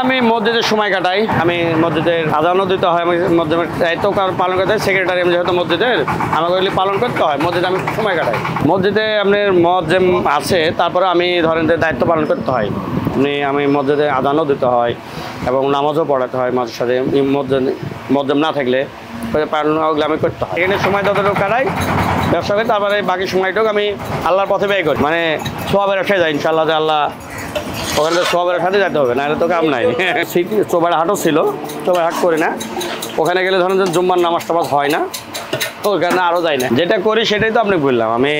আমি মসজিদের সময় কাটাই, আমি মসজিদের আজানও দিতে হয়, আমি মসজিদের দায়িত্ব পালন করতে হয়। সেক্রেটারি আমি যেহেতু মসজিদের, আমাকে ওইগুলি পালন করতে হয়। মসজিদে আমি সময় কাটাই। মসজিদে আপনার মজ্জেম আছে, তারপরে আমি ধরেন যে দায়িত্ব পালন করতে হয়। আমি মসজিদে আজানও দিতে হয় এবং নামাজও পড়াতে হয় মাঝে সাথে। মজ্জেম না থাকলে পালন ওগুলো আমি করতে হয়। এখানে সময় যতটুকু কাটাই ব্যবসা করি, তারপরে বাকি সময়টুকু আমি আল্লাহর পথে ব্যয় করি। মানে সোয়াবের ব্যবসায় যাই ইনশাআল্লাহ, যে আল্লাহ ওখানে সোয়াবের সাথে যেতে হবে, নাহলে তো কাম নাই। সিটি চোবাড়া হাটও ছিল, চোবাড়া হাট করি না। ওখানে গেলে ধরেন যে জুম্মার নামাজ টামাজ হয় না, ওখানে আরও যাই না। যেটা করি সেটাই তো আপনি বললাম। আমি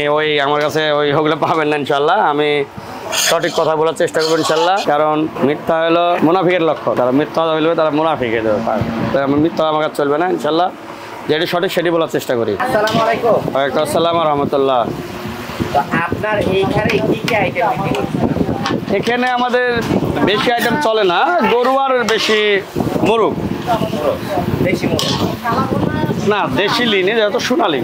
আমার কাছে ওগুলো পাবেন না ইনশাল্লাহ। আমি সঠিক কথা বলার চেষ্টা করবো ইনশাল্লাহ, কারণ মিথ্যা হলো মুনাফিকের লক্ষ্য। তারা মিথ্যা বলবে, তারা মুনাফিক হয়ে যাবে। আমি মিথ্যা আমার কাছে চলবে না ইনশাল্লাহ। যেটি সঠিক সেটি বলার চেষ্টা করি। আসসালামু আলাইকুম। ওয়ালাইকুম আসসালাম ওয়া রাহমাতুল্লাহ। আপনার এইখানে কি কি আইটেম বিক্রি করছেন? এখানে আমাদের বেশি আইটেম চলে না, গরু আর বেশি মোরগ। দেশি মুরগি না, দেশি লিনে যেহেতু সোনালি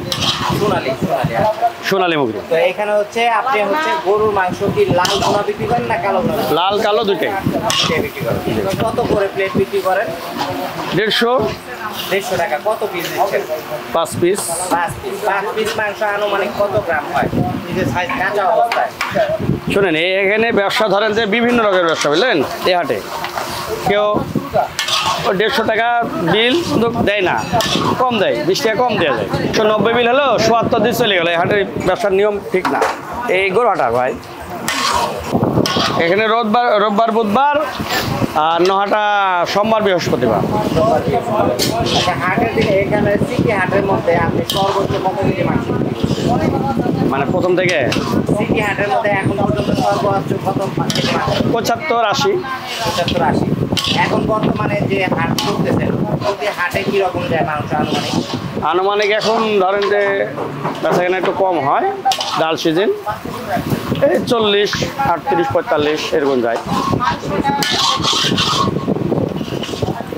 মুরগি। তো এখানে হচ্ছে আপনি গরুর মাংস কি লাল ভুনা বিক্রি করেন না কালো ভুনা? লাল কালো দুটাই বিক্রি করেন। কত করে প্লেট বিক্রি করেন? 150 টাকা। কত পিস দিচ্ছেন? 5 পিস। 5 পিস মাংস আনুমানিক কত গ্রাম হয় কাঁচা অবস্থায়? শোনেন, এখানে ব্যবসা ধরেন যে বিভিন্ন রকমের ব্যবসা, বুঝলেন। এই হাটে কেউ 150 টাকা বিল কিন্তু দেয় না, কম দেয়, 20 টাকা কম দেওয়া যায়। 190 বিল হলো 77 দিয়ে চলে গেলো। এই হাটের ব্যবসার নিয়ম ঠিক না, এই গরু হাটা ভাই। এখানে রোববার বুধবার আর নহাটা সোমবার বৃহস্পতিবার। হাটের দিনে এখানে সিটি হাটের মধ্যে আপনি সর্বোচ্চ কত কেজি মাংস? মানে প্রথম থেকে সিটি হাটের মধ্যে এখন পর্যন্ত সর্বোচ্চ কত কেজি মাংস? 75-80। এখন বর্তমানে যে হাট করতেছেন, প্রতি হাটে কিরকম যায় মাংস আনুমানিক? এখন ধরেন যে বেচাকেনা একটু কম হয়, ডাল সিজন এই 40, 38, 45 এরকম যায়।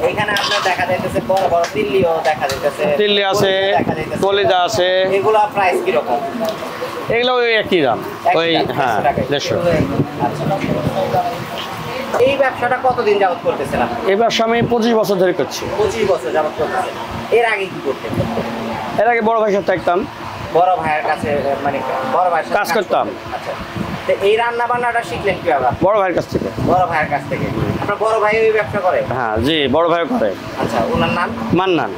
এখানে আপনার দেখা যাইতেছে বড় বড় দিল্লিও দেখা যাইতেছে, দিল্লি আছে, কলিজা আছে। এগুলো প্রাইস কিরকম? এগুলো ওই একই দাম, ওই হ্যাঁ 150। এই ব্যবসাটা কতদিন যাবত করতেছেন আপনি? এই ব্যবসা আমি 25 বছর ধরে করছি। 25 বছর যাবত করতেছেন। এর আগে কি করতেন? এর আগে বড় ভাইয়ের সাথে থাকতাম। বড় ভাইয়ের কাছে, মানে বড় ভাইয়ের সাথে কাজ করতাম। আচ্ছা, তো এই রান্না বান্নাটা শিখলেন কিভাবে? বড় ভাইয়ের কাছ থেকে। বড় ভাইয়ের কাছ থেকে। আপনার বড় ভাই ওই ব্যবসা করে? হ্যাঁ জি, বড় ভাইও করে। আচ্ছা, ওনার নাম? মান্নান।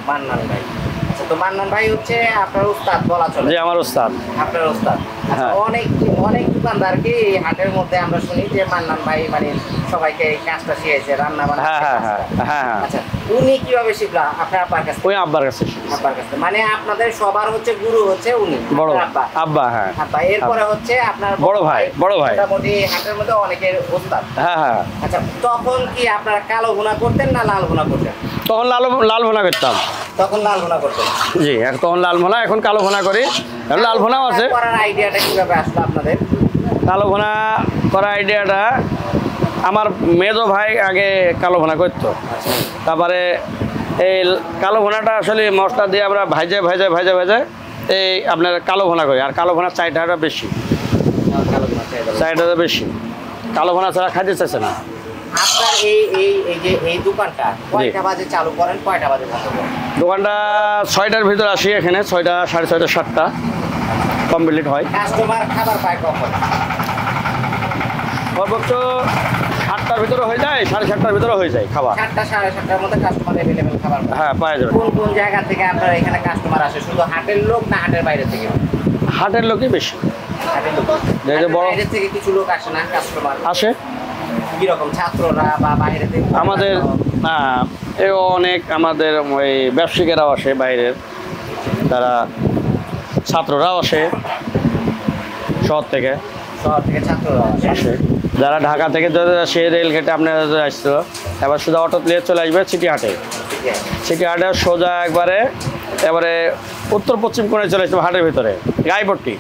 মান্নান ভাই। আচ্ছা, তো মান্নান ভাই হচ্ছে আপনার উস্তাদ বলা চলে? জি, আমার উস্তাদ। আপনার উস্তাদ। হ্যাঁ। অনেক দোকানদারকে এই হাটের মধ্যে আমরা শুনি যে মান্নান ভাই মানে সবাইকে এই কাজটা শিখেছে, রান্না বান্না। হ্যাঁ। আচ্ছা, উনি কিভাবে শিখলো? আপনার আব্বার কাছে? ওই আব্বার কাছে। আব্বার কাছে, মানে আপনাদের সবার গুরু হচ্ছে উনি, বড় আব্বা। হ্যাঁ। আব্বা, এরপরে হচ্ছে আপনার বড় ভাই। মোটামুটি হাটের মধ্যে অনেকের উস্তাদ। হ্যাঁ। আচ্ছা, তখন কি আপনারা কালো ভুনা করতেন না লাল ভুনা করতেন? তখন লাল ভুনা করতাম। তখন লাল ভুনা করতেন? জি, তখন লাল ভুনা, এখন কালো ভুনা করি। লাল ভুনাও আছে। করার আইডিয়াটা কিভাবে আসলো আপনাদের? কালো ভুনা করার আইডিয়াটা আমার মেজো ভাই আগে কালো ভুনা করতো। তারপরে এই কালো ভুনাটা আসলে মশলা দিয়ে আমরা ভাজে এই আপনার কালো ভুনা করি। আর কালো ভুনার চাহিদাটা বেশি, চাহিদাটা বেশি। কালো ভুনা ছাড়া খাইতে চাইছে না। আপনার এই দোকানটা কয়টা বাজে চালু করেন, কয়টা বাজে বন্ধ করেন? দোকানটা 6টার ভিতরে আসি, এখানে 6টা, 6:30, 7টা কমপ্লিট হয়। কাস্টমার খাবার পায় কখন? সর্বোচ্চ 7টার ভিতরে হয়ে যায়, 7:30টার ভিতরে হয়ে যায় খাবার। 7টা 7:30টার মধ্যে কাস্টমার অ্যাভেলেবেল খাবার পায়? হ্যাঁ, পাওয়া যাবে। কোন জায়গা থেকে আপনার এখানে কাস্টমার আসে? শুধু হাটের লোক না হাটের বাইরে থেকে? হাটের লোকই বেশি। হাটের লোক। বাইরে থেকে কিছু লোক আসে না কাস্টমার? আসে। কিরকম, ছাত্ররা বা বাইরে থেকে? আমাদের অনেক আমাদের ওই ব্যবসায়িকেরাও আসে বাইরের, তারা ছাত্ররাও আসে শহর থেকে ছাত্ররা আসে। যারা ঢাকা থেকে যদি আসে রেলগেটে আপনারা আসতো, এবার সোজা অটো নিয়ে চলে আসবে সিটি হাটে। সিটি হাটে সোজা এবারে উত্তর পশ্চিম কোণে চলে আসবে হাটের ভিতরে, গাইপট্টি।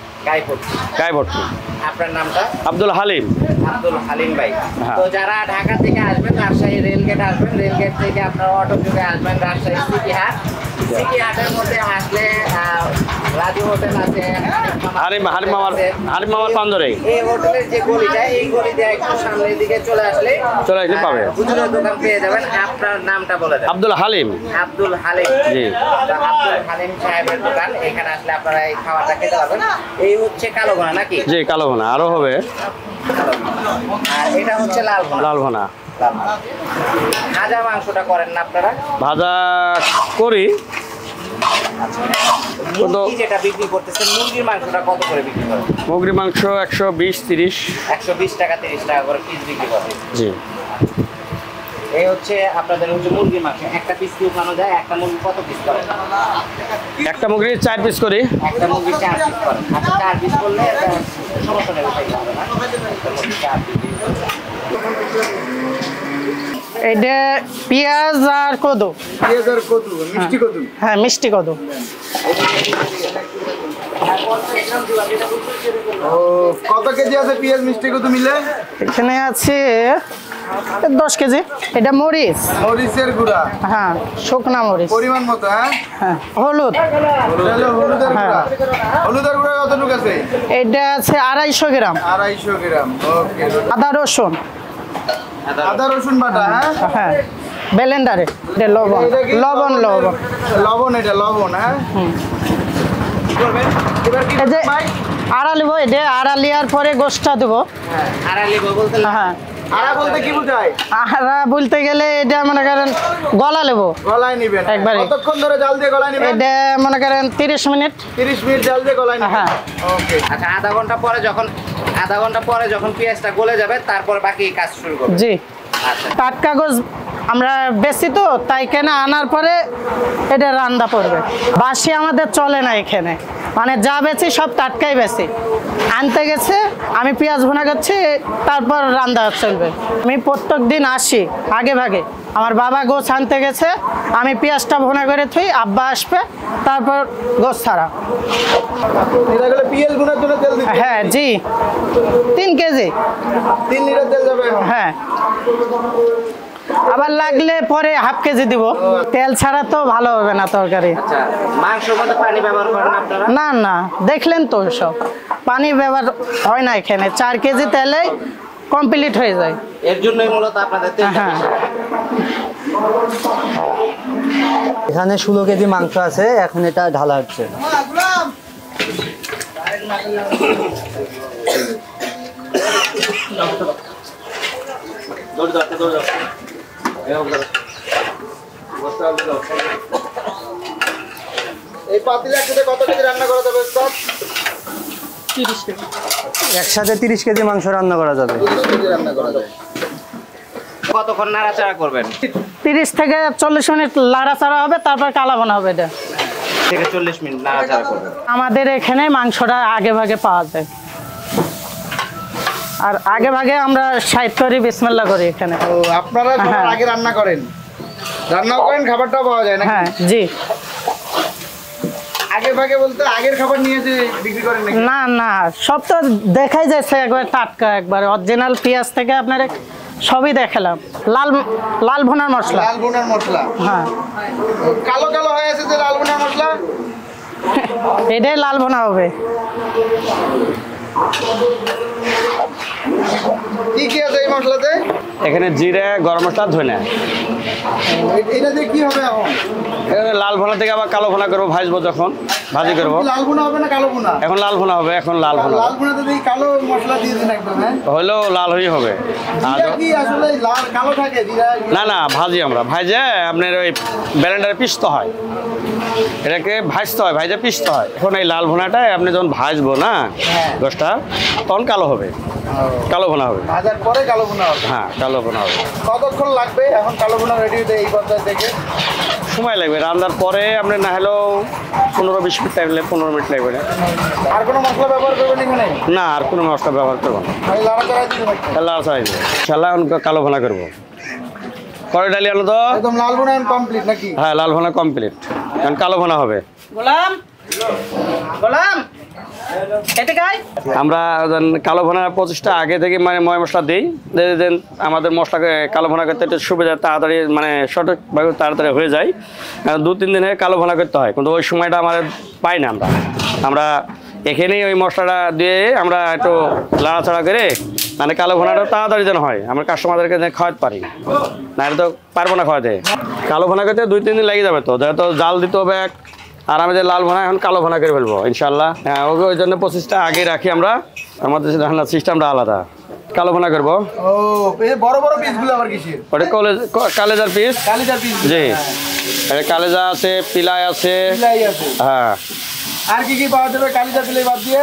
আপনার নামটা? আব্দুল হালিম। আব্দুল হালিম ভাই। হ্যাঁ। তো যারা ঢাকা থেকে আসবেন, রাজশাহী রেলগেট আসবেন, রেলগেট থেকে আপনারা অটো যোগে আসবেন রাজশাহী সিটি হাট। সিটি হাটের মধ্যে আসলে রাজু হোটেল আছে, হারিম মামার পান্দরে এই হোটেলের যে গলিটা, এই গলিতে একটু সামনের দিকে চলে আসলে পাবে হুজুরের দোকান পেয়ে যাবেন। আপনার নামটা বলে দেন। আব্দুল হালিম। আব্দুল হালিম। জি। আব্দুল হালিম সাহেবের দোকান, এখানে আসলে আপনারা এই খাবারটা খেতে পারবেন। এই হচ্ছে কালো ভুনা নাকি? জি, কালো ভুনা আরো হবে। আর এটা হচ্ছে লাল ভুনা। লাল ভুনা। ভাজা মাংসটা করেন না আপনারা? ভাজা করি। মুরগি যেটা বিক্রি করতেছেন, মুরগির মাংসটা কত করে বিক্রি করেন? মুরগির মাংস 120-30। 120 টাকা 30 টাকা করে পিস বিক্রি করেন। জি। এই হচ্ছে আপনাদের হচ্ছে মুরগির মাংস। একটা পিস কি উঠানো যায়? একটা মুরগি কত পিস করেন? একটা মুরগি 4 পিস করি। একটা মুরগি 4 পিস করেন। আচ্ছা, 4 পিস করলে সমস্যা নেই, উঠাইতে হবে না। একটা মুরগি 4 পিস। এটা পেঁয়াজ আর কদু। পেঁয়াজ আর কদু, মিষ্টি কদু। হ্যাঁ, মিষ্টি কদু। ও, কত কেজি আছে পেঁয়াজ মিষ্টি কদু মিলে? এখানে আছে 10 কেজি। এটা মরিচ। মরিচের গুঁড়া। হ্যাঁ, শুকনা মরিচ। পরিমাণ মতো। হ্যাঁ, হ্যাঁ, হলুদ। এটা হলো হলুদের গুঁড়া। হলুদের গুঁড়া কতটুকু আছে? এটা আছে 250 গ্রাম। 250 গ্রাম। ওকে। আদা রসুন। আদা রসুন বাটা। হ্যাঁ, হ্যাঁ, ব্লেন্ডারে। এটা লবণ। এটা কি লবণ। লবণ, এটা লবণ। হ্যাঁ, এবার কি এই যে ভাই? আড়ালিব, এটা আড়ালিয়ার পরে গোশটা দেবো। হ্যাঁ, আড়ালি বলতে হ্যাঁ, আড়া বলতে কি বোঝায়? আড়া বলতে গেলে এটা মনে করেন গলা নেবো গলায় নিবেন। একবারে। কতক্ষণ ধরে জাল দিয়ে গলায় নিবেন? এটা মনে করেন 30 মিনিট। 30 মিনিট জাল দিয়ে গলায় নিবেন। হ্যাঁ। ওকে। আচ্ছা, আধা ঘন্টা পরে যখন পেঁয়াজটা গলে যাবে, তারপর বাকি কাজ শুরু করবে। জি। আচ্ছা, কাঠ কাগজ আমরা বেশি তো, তাই কেনা আনার পরে এটা রান্না পড়বে। বাসি আমাদের চলে না এখানে, মানে যা বেছি সব টাটকাই বেশি। আনতে গেছে, আমি পেঁয়াজ ভুনা করছি, তারপর রান্না চলবে। আমি প্রত্যেক দিন আসি আগে ভাগে। আমার বাবা গোছ আনতে গেছে, আমি পেঁয়াজটা ভুনা করে থুই, আব্বা আসবে, তারপর গোছ ছাড়া। এটা গেলে পেঁয়াজ ভুনার জন্য তেল দিতে। হ্যাঁ, জি। 3 কেজি। 3 লিটার তেল যাবে এখন। হ্যাঁ, আবার লাগলে পরে হাফ কেজি দিব। তেল ছাড়া তো ভালো হবে না তরকারি। আচ্ছা, মাংসের মধ্যে পানি ব্যবহার করেন আপনারা? না না, দেখলেন তো সব পানি ব্যবহার হয় না এখানে। 4 কেজি তেলে কমপ্লিট হয়ে যায়। এর জন্যই মূলত আপনাদের তেল। হ্যাঁ। এখানে 16 কেজি মাংস আছে, এখন এটা ঢালা হচ্ছে। এই পাতিলে একসাথে কত কেজি রান্না করা যাবে স্যার? একসাথে 30 কেজি মাংস রান্না করা যাবে। 30 কেজি রান্না করা যাবে। কতক্ষণ নাড়াচাড়া করবেন? 30 থেকে 40 মিনিট লাড়াচাড়া হবে, তারপর কালা বানা হবে। এটা থেকে 40 মিনিট নাড়াচাড়া করবেন। আমাদের এখানে মাংসটা আগে ভাগে পাওয়া যায়, আর আগে ভাগে আমরা সাইড করি, বিসমিল্লাহ করি এখানে। ও, আপনারা সবার হ্যাঁ। আগে রান্না করেন, রান্নাও করেন, খাবারটাও পাওয়া যায় না? হ্যাঁ, জি। আগে ভাগে বলতে আগের খাবার নিয়ে যে বিক্রি করেন নাকি? না না, সব তো দেখাই যাচ্ছে একবার টাটকা, একবার অরিজিনাল পেঁয়াজ থেকে আপনার সবই দেখালাম। লাল ভুনার মশলা। লাল ভুনার মশলা। হ্যাঁ, কালো কালো হয়ে আছে যে লাল ভুনার মশলা। এটাই লাল ভুনা হবে। কি কি আছে এই মশলাতে? এখানে জিরে, গরম মশলা, ধনে। এটা দিয়ে কি হবে এখন? লাল ভুনা থেকে আবার কালো ভুনা করবো, ভাজবো যখন ভাজি করবো। লাল ভুনা হবে না কালো ভুনা? এখন লাল ভুনা হবে। এখন লাল ভুনা লাল ভুনাতে দিয়ে কালো মশলা দিয়ে দিন একদম। হ্যাঁ, হলেও লাল হয়ে হবে। আর এটা কি আসলে লাল কালো থাকে জিরা? না না, ভাজি আমরা ভাজে আপনার ওই ব্লেন্ডারে পিসতে হয়, এটাকে ভাজতে হয়, ভাজে পিসতে হয়। এখন এই লাল ভুনাটাই আপনি যখন ভাজবো না গোশটা, তখন কালো হবে, কালো ভুনা হবে। ভাজার পরে কালো ভুনা হবে। হ্যাঁ, কালো ভুনা হবে। কতক্ষণ লাগবে এখন কালো ভুনা রেডি হতে এই পর্যায়ে থেকে? সময় লাগবে রান্নার পরে, আপনি না হলেও 15-20 মিনিট টাইম লাগবে, 15 মিনিট লাগবে না। আর কোনো মশলা ব্যবহার করবেন এখানে? না, আর কোনো মশলা ব্যবহার করবো না। আমি লাড়াচাড়া দিয়ে দেবো। তাহলে আর চাই ইনশাল্লাহ কালো ভুনা করবো। করে ডালি আলো তো। একদম লাল ভুনা কমপ্লিট নাকি? হ্যাঁ, লাল ভুনা কমপ্লিট, কারণ কালো ভুনা হবে। গোলাম গোলাম আমরা কালো ভুনার প্রচেষ্টা আগে থেকে মানে ময় মশলা দিই, দেন আমাদের মশলাকে কালো ভুনা করতে একটু সুবিধা, তাড়াতাড়ি মানে সঠিকভাবে তাড়াতাড়ি হয়ে যায়। 2-3 দিনে কালো ভুনা করতে হয়, কিন্তু ওই সময়টা আমাদের পাই না। আমরা এখানেই ওই মশলাটা দিয়ে আমরা একটু লাড়াচাড়া করে মানে কালো ভুনাটা তাড়াতাড়ি যেন হয়, আমরা কাস্টমারদেরকে খাওয়াতে পারি, নাহলে তো পারবো না খাওয়াতে। কালো ভুনা করতে 2-3 দিন লেগে যাবে, তো যেহেতু জাল দিতে হবে আর আমি যে লাল ভুনা এখন কালো ভুনা করে ফেলবো ইনশাল্লাহ। হ্যাঁ, ওই জন্য প্রসেসটা আগে রাখি আমরা, আমাদের রান্নার সিস্টেমটা আলাদা। কালো ভুনা করবো। ও এই বড় বড় পিসগুলো আবার কিসের? ওটা কালেজার পিস। কালিজার পিস। জি, এটা কালেজা আছে, পিলাই আছে। পিলাই আছে। হ্যাঁ, আর কি কি পাওয়া যাবে কালিজার পিলাই বাদ দিয়ে?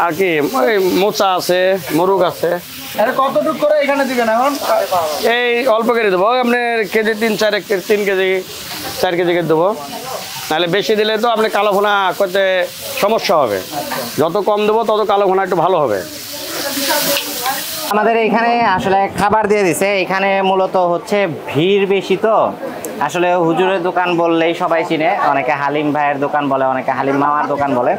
আর কি ওই মোচা আছে, মুরগ আছে। আরে কতটুক করে এখানে দিবেন এখন? এই অল্প করে দেবো, আপনার কেজি 3 কেজি 4 কেজি করে দেবো, নাহলে বেশি দিলে তো আপনি কালো ভুনা করতে সমস্যা হবে। যত কম দেবো তত কালো ভুনা একটু ভালো হবে। আমাদের এখানে আসলে খাবার দিয়ে দিছে, এখানে মূলত হচ্ছে ভিড় বেশি, তো আসলে হুজুরের দোকান বললেই সবাই চিনে, অনেকে হালিম ভাইয়ের দোকান বলে, অনেকে হালিম মামার দোকান বলে,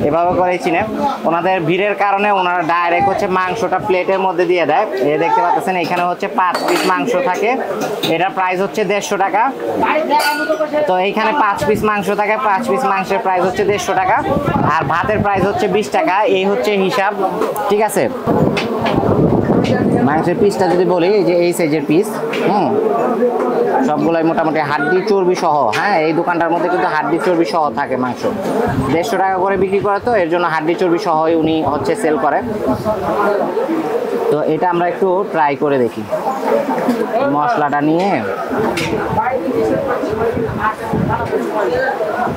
এভাবে করেই চিনে। ওনাদের ভিড়ের কারণে ওনারা ডাইরেক্ট হচ্ছে মাংসটা প্লেটের মধ্যে দিয়ে দেয়। এই দেখতে পাচ্ছেন এখানে হচ্ছে 5 পিস মাংস থাকে, এটার প্রাইস হচ্ছে 150 টাকা। তো এইখানে 5 পিস মাংস থাকে, 5 পিস মাংসের প্রাইস হচ্ছে 150 টাকা, আর ভাতের প্রাইস হচ্ছে 20 টাকা। এই হচ্ছে হিসাব, ঠিক আছে। মাংসের পিসটা যদি বলি, যে এই সাইজের পিস, সবগুলাই মোটামুটি হাড্ডি চর্বি সহ। হ্যাঁ, এই দোকানটার মধ্যে কিন্তু হাড্ডি চর্বি সহ থাকে মাংস। 150 টাকা করে বিক্রি করে, তো এর জন্য হাড্ডি চর্বি সহ উনি হচ্ছে সেল করে। তো এটা আমরা একটু ট্রাই করে দেখি, মশলাটা নিয়ে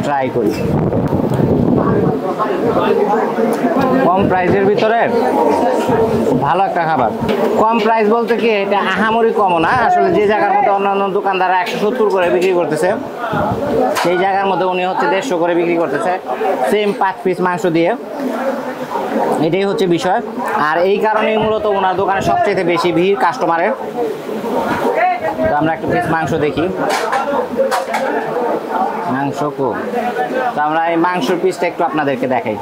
ট্রাই করি। কম প্রাইসের ভিতরে ভালো একটা খাবার। কম প্রাইস বলতে কি, এটা আহামরি কমও না আসলে। যে জায়গার মধ্যে অন্যান্য দোকানদাররা 170 করে বিক্রি করতেছে, সেই জায়গার মধ্যে উনি হচ্ছে 150 করে বিক্রি করতেছে, সেম 5 পিস মাংস দিয়ে। এটাই হচ্ছে বিষয়, আর এই কারণেই মূলত ওনার দোকানে সবচেয়ে বেশি ভিড় কাস্টমারের। তো আমরা একটা পিস মাংস দেখি, মাংস খুব। তো আমরা এই মাংসের পিসটা একটু আপনাদেরকে দেখাই।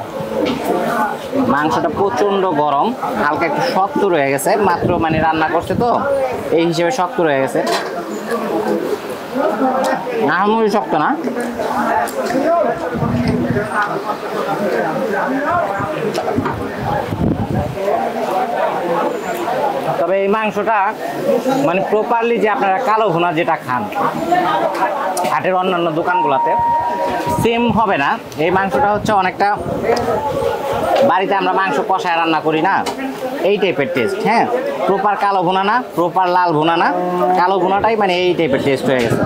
মাংসটা প্রচন্ড গরম, হালকা একটু শক্ত রয়ে গেছে, মাত্র মানে রান্না করছে তো এই হিসেবে শক্ত রয়ে গেছে। আহামরি শক্ত না, তবে এই মাংসটা মানে প্রপারলি যে আপনারা কালো ভুনা যেটা খান হাটের অন্যান্য দোকানগুলোতে সেম হবে না। এই মাংসটা হচ্ছে অনেকটা, বাড়িতে আমরা মাংস কষায় রান্না করি না, এই টাইপের টেস্ট। হ্যাঁ, প্রপার কালো ভুনা না, প্রপার লাল ভুনা না, কালো ভুনাটাই মানে এই টাইপের টেস্ট হয়ে গেছে।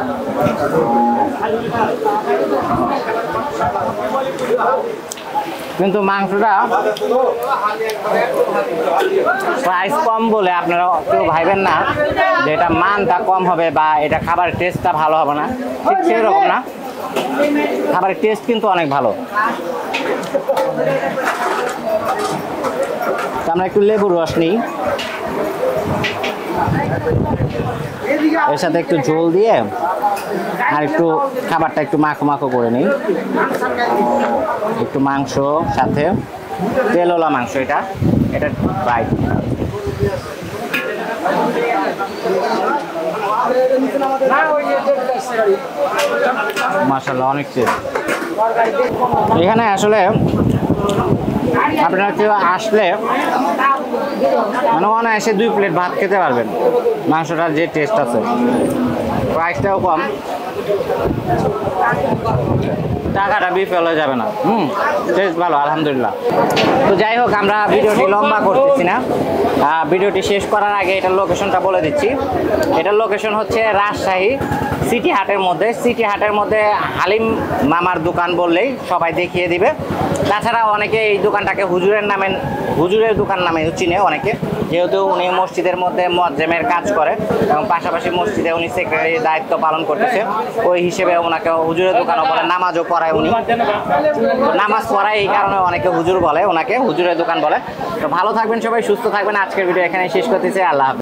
কিন্তু মাংসটা প্রাইস কম বলে আপনারা কেউ ভাইবেন না যে এটা মানটা কম হবে বা এটা খাবারের টেস্টটা ভালো হবে না, ঠিক সেরকম না। খাবারের টেস্ট কিন্তু অনেক ভালো। তো আমরা একটু লেবুর রস নিই, এর সাথে একটু ঝোল দিয়ে আর একটু খাবারটা একটু মাখো মাখো করে নিই। একটু মাংস সাথে তেলওয়ালা মাংস, এটা ফ্রাই। মাশাআল্লাহ, অনেক টেস্ট। এখানে আসলে আপনারা কেউ আসলে মানে অনায়াসে 2 প্লেট ভাত খেতে পারবেন। মাংসটার যে টেস্ট আছে, প্রাইসটাও কম, টাকাটা বিফল হয়ে যাবে না। টেস্ট ভালো, আলহামদুলিল্লাহ। তো যাই হোক, আমরা ভিডিওটি লম্বা করতেছি না, ভিডিওটি শেষ করার আগে এটার লোকেশনটা বলে দিচ্ছি। এটার লোকেশন হচ্ছে রাজশাহী সিটি হাটের মধ্যে। সিটি হাটের মধ্যে হালিম মামার দোকান বললেই সবাই দেখিয়ে দিবে। তাছাড়া অনেকে এই দোকানটাকে হুজুরের দোকান নামে চিনে অনেকে, যেহেতু উনি মসজিদের মধ্যে মুয়াজ্জিমের কাজ করে এবং পাশাপাশি মসজিদে উনি সেক্রেটারির দায়িত্ব পালন করতেছে, ওই হিসেবে ওনাকে হুজুরের দোকানও বলে। নামাজও পড়ায় উনি, নামাজ পড়ায়, এই কারণে অনেকে হুজুর বলে, ওনাকে হুজুরের দোকান বলে। তো ভালো থাকবেন সবাই, সুস্থ থাকবেন। আজকের ভিডিও এখানে শেষ করতেছি। আল্লাহ হাফেজ।